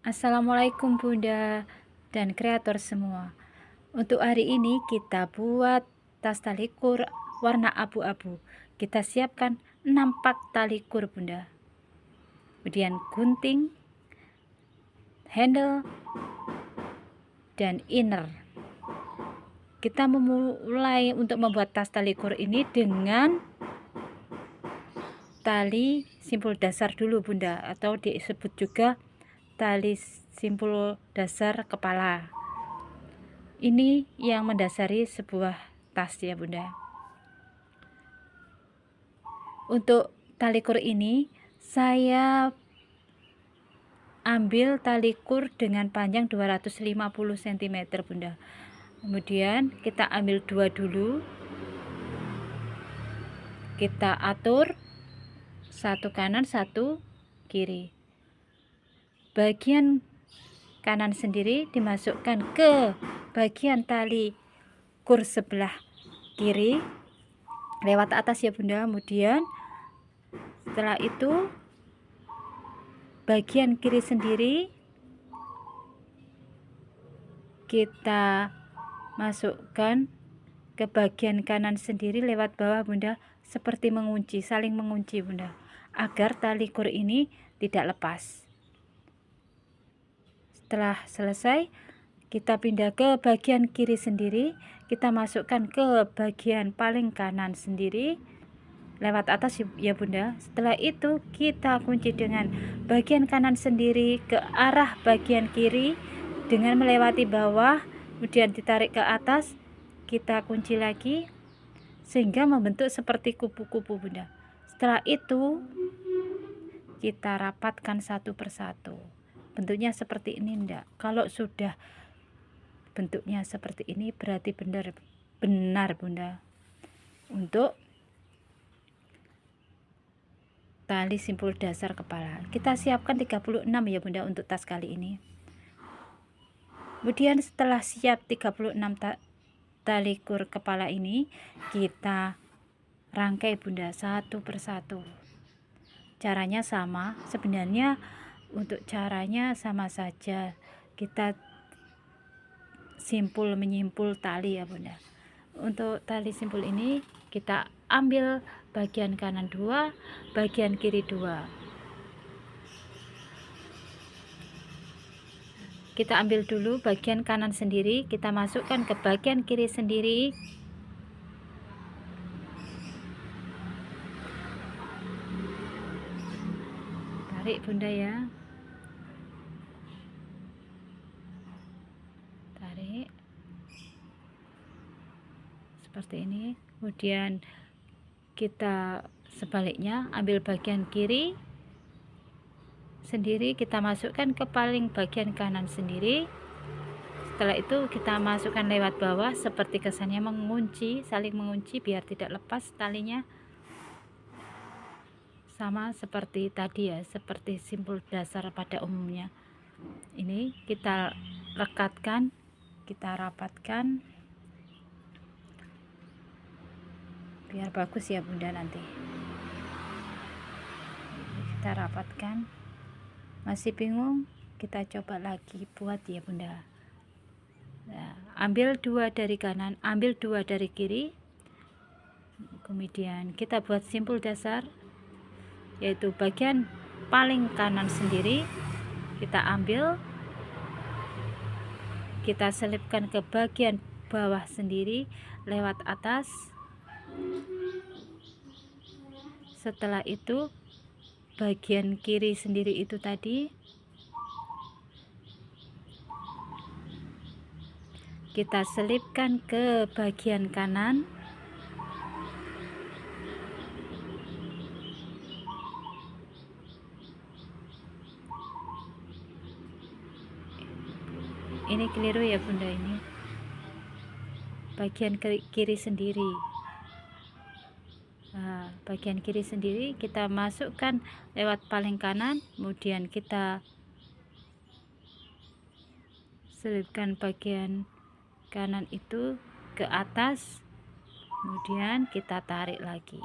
Assalamualaikum Bunda dan kreator semua. Untuk hari ini kita buat tas tali kur warna abu-abu. Kita siapkan 6 pak tali kur Bunda. Kemudian gunting, handle, dan inner. Kita memulai untuk membuat tas tali kur ini dengan tali simpul dasar dulu Bunda, atau disebut juga tali simpul dasar kepala. Ini yang mendasari sebuah tas ya Bunda. Untuk tali kur ini saya ambil tali kur dengan panjang 250 cm Bunda. Kemudian kita ambil dua dulu, kita atur satu kanan satu kiri. Bagian kanan sendiri dimasukkan ke bagian tali kur sebelah kiri lewat atas ya Bunda. Kemudian setelah itu bagian kiri sendiri kita masukkan ke bagian kanan sendiri lewat bawah Bunda, seperti mengunci, saling mengunci Bunda, agar tali kur ini tidak lepas. Setelah selesai, kita pindah ke bagian kiri sendiri, kita masukkan ke bagian paling kanan sendiri lewat atas ya Bunda. Setelah itu kita kunci dengan bagian kanan sendiri ke arah bagian kiri dengan melewati bawah, kemudian ditarik ke atas, kita kunci lagi sehingga membentuk seperti kupu-kupu Bunda. Setelah itu kita rapatkan satu persatu. Bentuknya seperti ini enggak? Kalau sudah bentuknya seperti ini berarti benar Bunda untuk tali simpul dasar kepala. Kita siapkan 36 ya Bunda untuk tas kali ini. Kemudian setelah siap 36 tali kur kepala ini, kita rangkai Bunda satu persatu. Caranya sama, sebenarnya untuk caranya sama saja. Kita simpul menyimpul tali ya Bunda. Untuk tali simpul ini kita ambil bagian kanan 2, bagian kiri 2. Kita ambil dulu bagian kanan sendiri, kita masukkan ke bagian kiri sendiri. Tarik Bunda ya. Tarik. Seperti ini. Kemudian kita sebaliknya ambil bagian kiri sendiri, kita masukkan ke paling bagian kanan sendiri. Setelah itu kita masukkan lewat bawah seperti kesannya mengunci, saling mengunci biar tidak lepas talinya. Sama seperti tadi ya, seperti simpul dasar pada umumnya. Ini kita rekatkan, kita rapatkan biar bagus ya Bunda nanti. Kita rapatkan. Masih bingung? Kita coba lagi buat ya Bunda. Nah, ambil 2 dari kanan, ambil 2 dari kiri. Kemudian kita buat simpul dasar, yaitu bagian paling kanan sendiri. Kita ambil, kita selipkan ke bagian bawah sendiri lewat atas. Setelah itu bagian kiri sendiri itu tadi kita selipkan ke bagian kanan. Ini keliru ya Bunda, ini bagian kiri sendiri. Nah, bagian kiri sendiri kita masukkan lewat paling kanan, kemudian kita selipkan bagian kanan itu ke atas, kemudian kita tarik lagi.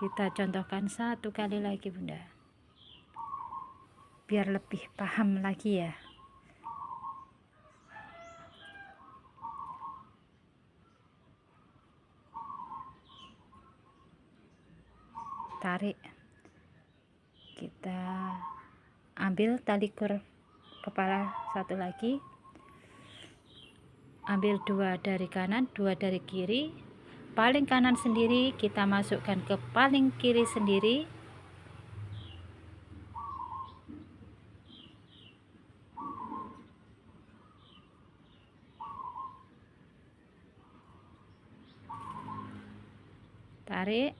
Kita contohkan satu kali lagi Bunda, biar lebih paham lagi ya. Tarik, kita ambil tali kur kepala satu lagi, ambil 2 dari kanan, 2 dari kiri, paling kanan sendiri kita masukkan ke paling kiri sendiri, tarik.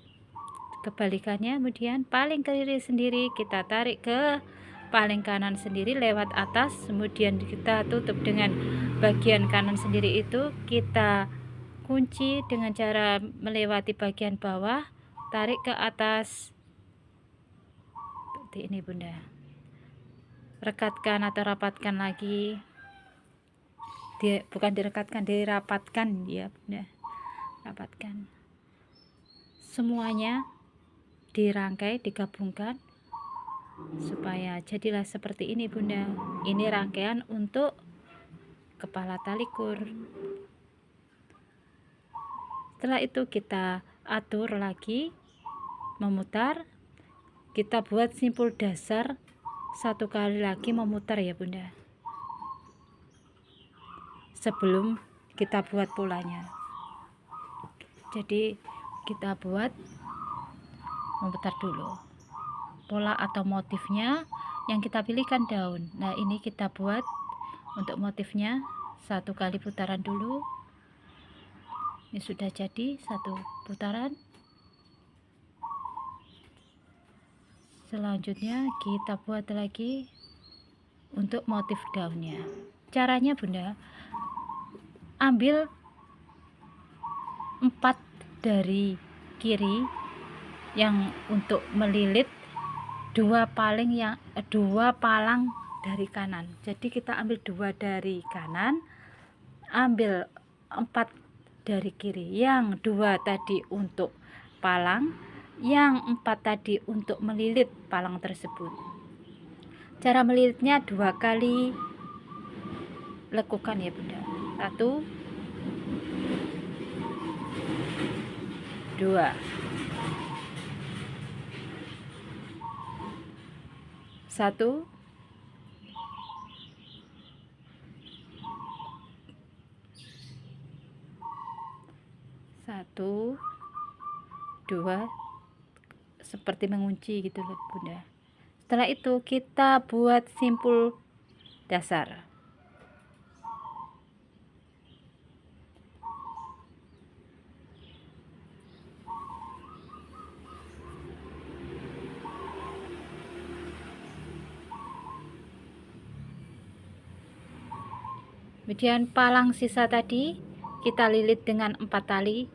Kebalikannya, kemudian paling kiri sendiri kita tarik ke paling kanan sendiri lewat atas, kemudian kita tutup dengan bagian kanan sendiri itu kita kunci dengan cara melewati bagian bawah, tarik ke atas seperti ini Bunda. Rekatkan atau rapatkan lagi, bukan direkatkan, dirapatkan ya Bunda, rapatkan semuanya, dirangkai, digabungkan supaya jadilah seperti ini Bunda. Ini rangkaian untuk kepala tali kur. Setelah itu kita atur lagi, memutar, kita buat simpul dasar satu kali lagi memutar ya Bunda, sebelum kita buat polanya. Jadi kita buat memutar dulu pola atau motifnya, yang kita pilihkan daun. Nah ini kita buat untuk motifnya satu kali putaran dulu. Ini sudah jadi satu putaran. Selanjutnya kita buat lagi untuk motif daunnya. Caranya Bunda, ambil 4 dari kiri yang untuk melilit, 2 palang dari kanan. Jadi kita ambil 2 dari kanan, ambil 4 dari kiri, yang 2 tadi untuk palang, yang 4 tadi untuk melilit palang tersebut. Cara melilitnya 2 kali lekukan ya Bunda. 1, 2. 1, 2, seperti mengunci gitu loh Bunda. Setelah itu kita buat simpul dasar. Kemudian palang sisa tadi kita lilit dengan 4 tali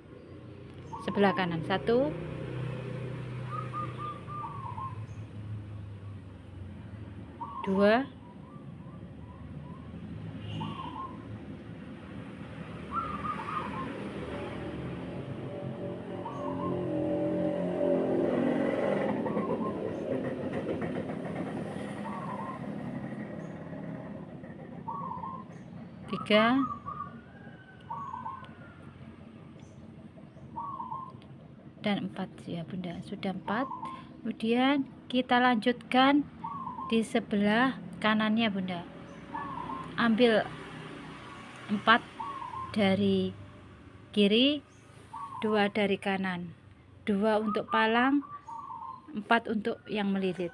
sebelah kanan. 1, 2, 3, dan 4 ya Bunda. Sudah 4. Kemudian kita lanjutkan di sebelah kanannya Bunda. Ambil 4 dari kiri, 2 dari kanan, 2 untuk palang, 4 untuk yang melilit.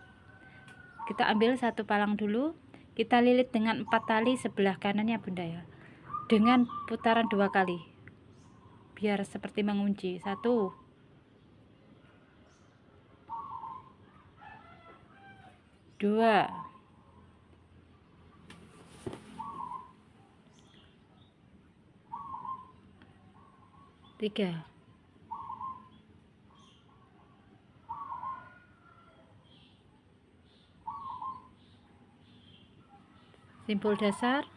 Kita ambil satu palang dulu, kita lilit dengan 4 tali sebelah kanannya Bunda ya, dengan putaran 2 kali biar seperti mengunci. 1, 2, 3, simpul dasar, 4,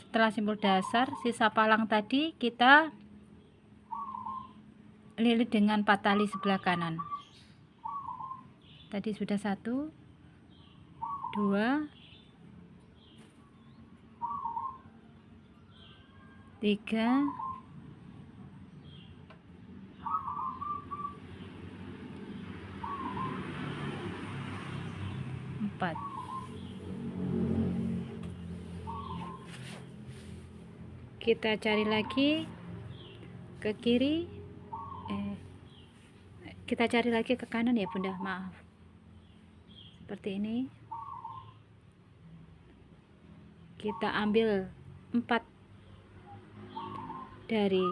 Setelah simpul dasar, sisa palang tadi kita lilit dengan 4 tali sebelah kanan. Tadi sudah 1, 2, 3, 4. Kita cari lagi ke kiri, kita cari lagi ke kanan ya Bunda, maaf. Seperti ini. Kita ambil 4 dari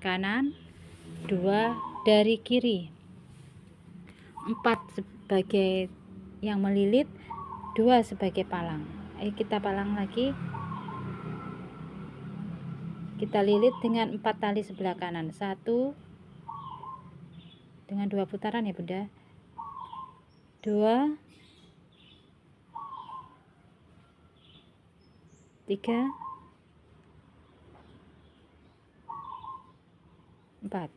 kanan, 2 dari kiri. 4 sebagai yang melilit, 2 sebagai palang. Ayo kita palang lagi. Kita lilit dengan 4 tali sebelah kanan. 1 dengan 2 putaran ya Bunda. 2, 3, 4.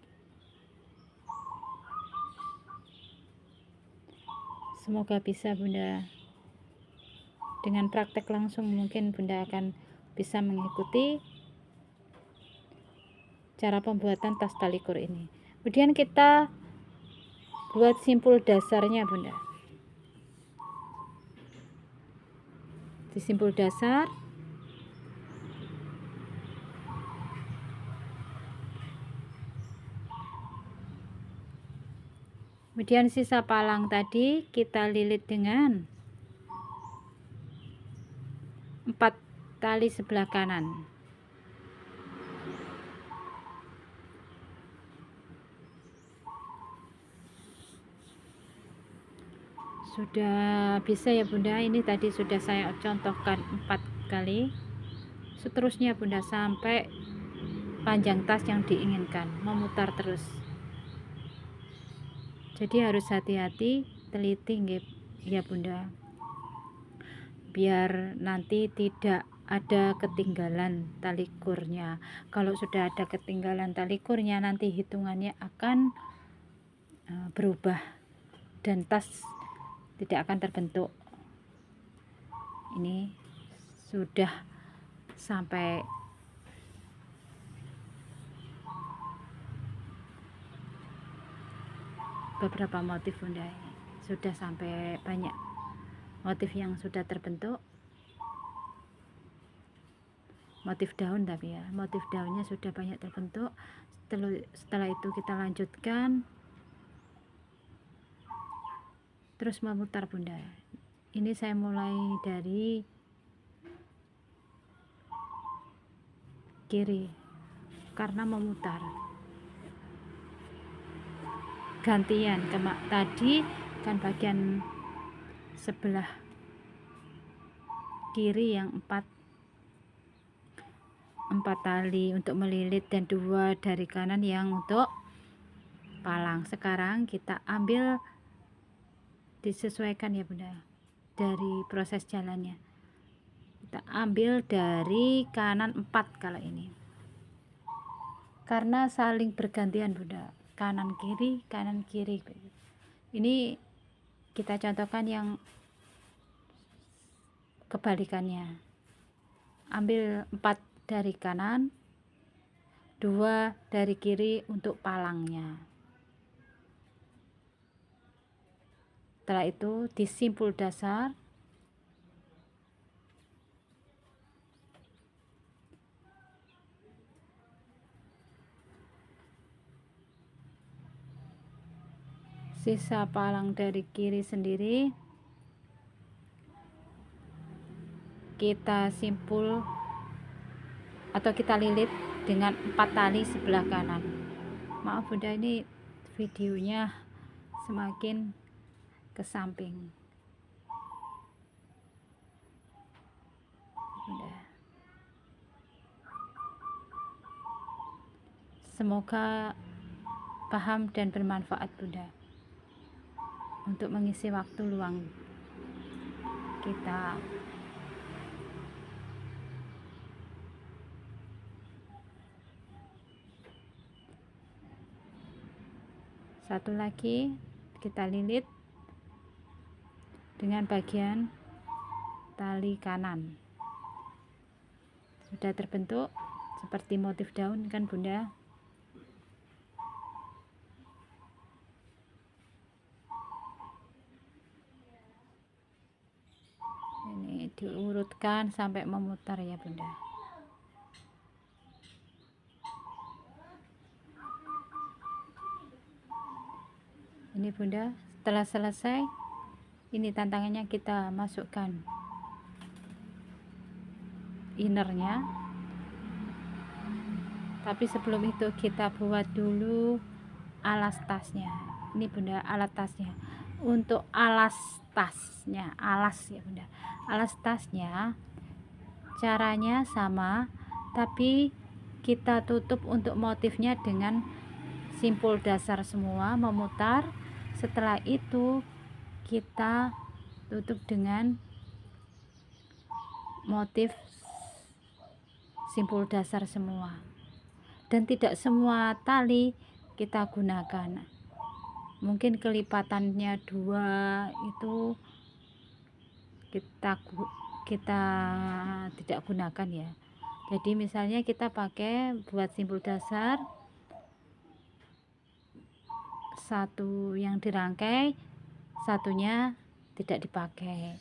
Semoga bisa Bunda. Dengan praktek langsung mungkin Bunda akan bisa mengikuti cara pembuatan tas tali kur ini. Kemudian kita buat simpul dasarnya Bunda. Di simpul dasar kemudian sisa palang tadi kita lilit dengan 4 tali sebelah kanan. Sudah bisa ya Bunda, ini tadi sudah saya contohkan 4 kali. Seterusnya Bunda sampai panjang tas yang diinginkan, memutar terus. Jadi harus hati-hati, teliti ya Bunda, biar nanti tidak ada ketinggalan tali kurnya. Kalau sudah ada ketinggalan tali kurnya, nanti hitungannya akan berubah dan tas tidak akan terbentuk. Ini sudah sampai beberapa motif Bunda, ini sudah sampai banyak motif yang sudah terbentuk. Motif daun tapi ya, motif daunnya sudah banyak terbentuk. Setelah itu kita lanjutkan terus memutar Bunda. Ini saya mulai dari kiri karena memutar gantian. Tadi kan bagian sebelah kiri yang 4 tali untuk melilit dan 2 dari kanan yang untuk palang. Sekarang kita ambil, disesuaikan ya Bunda dari proses jalannya. Kita ambil dari kanan 4 kalau ini, karena saling bergantian Bunda, kanan kiri. Ini kita contohkan yang kebalikannya. Ambil 4 dari kanan, 2 dari kiri untuk palangnya. Setelah itu di simpul dasar sisa palang dari kiri sendiri kita simpul atau kita lilit dengan 4 tali sebelah kanan. Maaf Bunda, ini videonya semakin ke samping Bunda. Semoga paham dan bermanfaat Bunda untuk mengisi waktu luang kita. Satu lagi kita lilit dengan bagian tali kanan. Sudah terbentuk seperti motif daun kan Bunda. Ini diurutkan sampai memutar ya Bunda. Ini Bunda, setelah selesai, ini tantangannya kita masukkan innernya. Tapi sebelum itu kita buat dulu alas tasnya. Ini Bunda, alat tasnya. Untuk alas tasnya, alas ya Bunda. Alas tasnya caranya sama, tapi kita tutup untuk motifnya dengan simpul dasar semua, memutar. Setelah itu kita tutup dengan motif simpul dasar semua, dan tidak semua tali kita gunakan. Mungkin kelipatannya 2 itu kita tidak gunakan ya. Jadi misalnya kita pakai buat simpul dasar satu yang dirangkai, satunya tidak dipakai,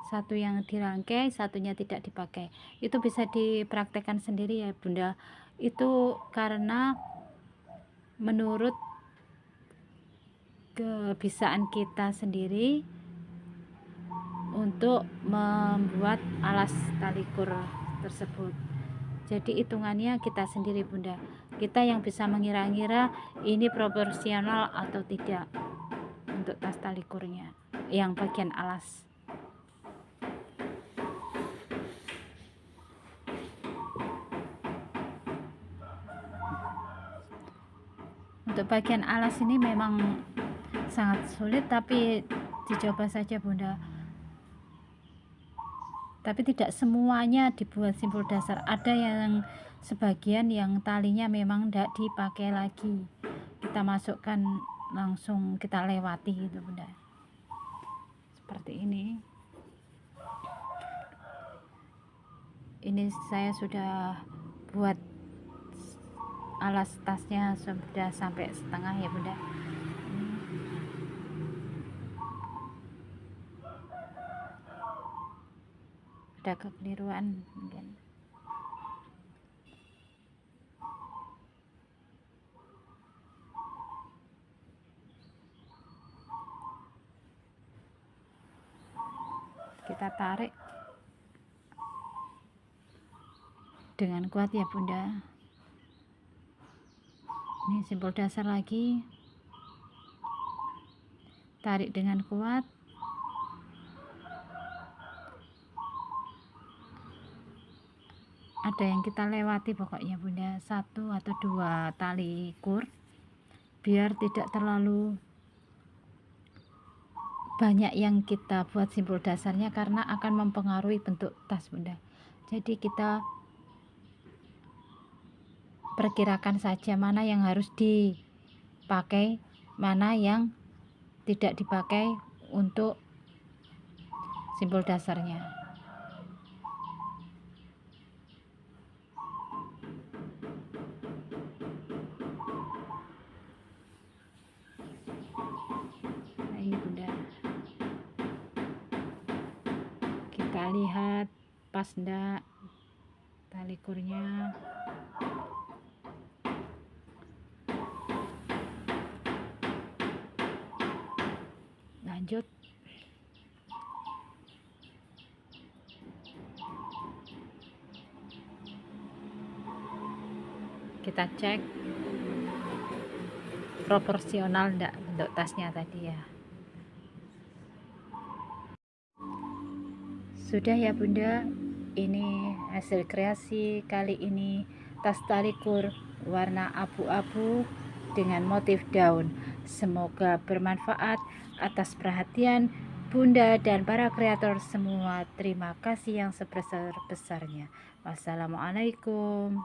satu yang dirangkai, satunya tidak dipakai. Itu bisa dipraktekkan sendiri ya Bunda. Itu karena menurut kebiasaan kita sendiri untuk membuat alas tali kur tersebut. Jadi hitungannya kita sendiri Bunda. Kita yang bisa mengira-ngira ini proporsional atau tidak untuk tas tali kurnya yang bagian alas. Untuk bagian alas ini memang sangat sulit, tapi dicoba saja Bunda. Tapi tidak semuanya dibuat simpul dasar. Ada yang sebagian yang talinya memang tidak dipakai lagi, kita masukkan langsung, kita lewati gitu Bunda. Seperti ini. Ini saya sudah buat alas tasnya sudah sampai setengah ya Bunda. Ada kekeliruan mungkin. Kita tarik dengan kuat ya Bunda. Ini simpul dasar lagi, tarik dengan kuat. Ada yang kita lewati pokoknya Bunda, 1 atau 2 tali kur, biar tidak terlalu banyak yang kita buat simpul dasarnya, karena akan mempengaruhi bentuk tas Bunda. Jadi kita perkirakan saja mana yang harus dipakai, mana yang tidak dipakai untuk simpul dasarnya. Nah ini Bunda, kita lihat pas enggak tali kurnya. Lanjut, kita cek proporsional enggak bentuk tasnya tadi ya. Sudah ya Bunda, ini hasil kreasi kali ini, tas tali kur warna abu-abu dengan motif daun. Semoga bermanfaat. Atas perhatian Bunda dan para kreator semua, terima kasih yang sebesar-besarnya. Wassalamualaikum.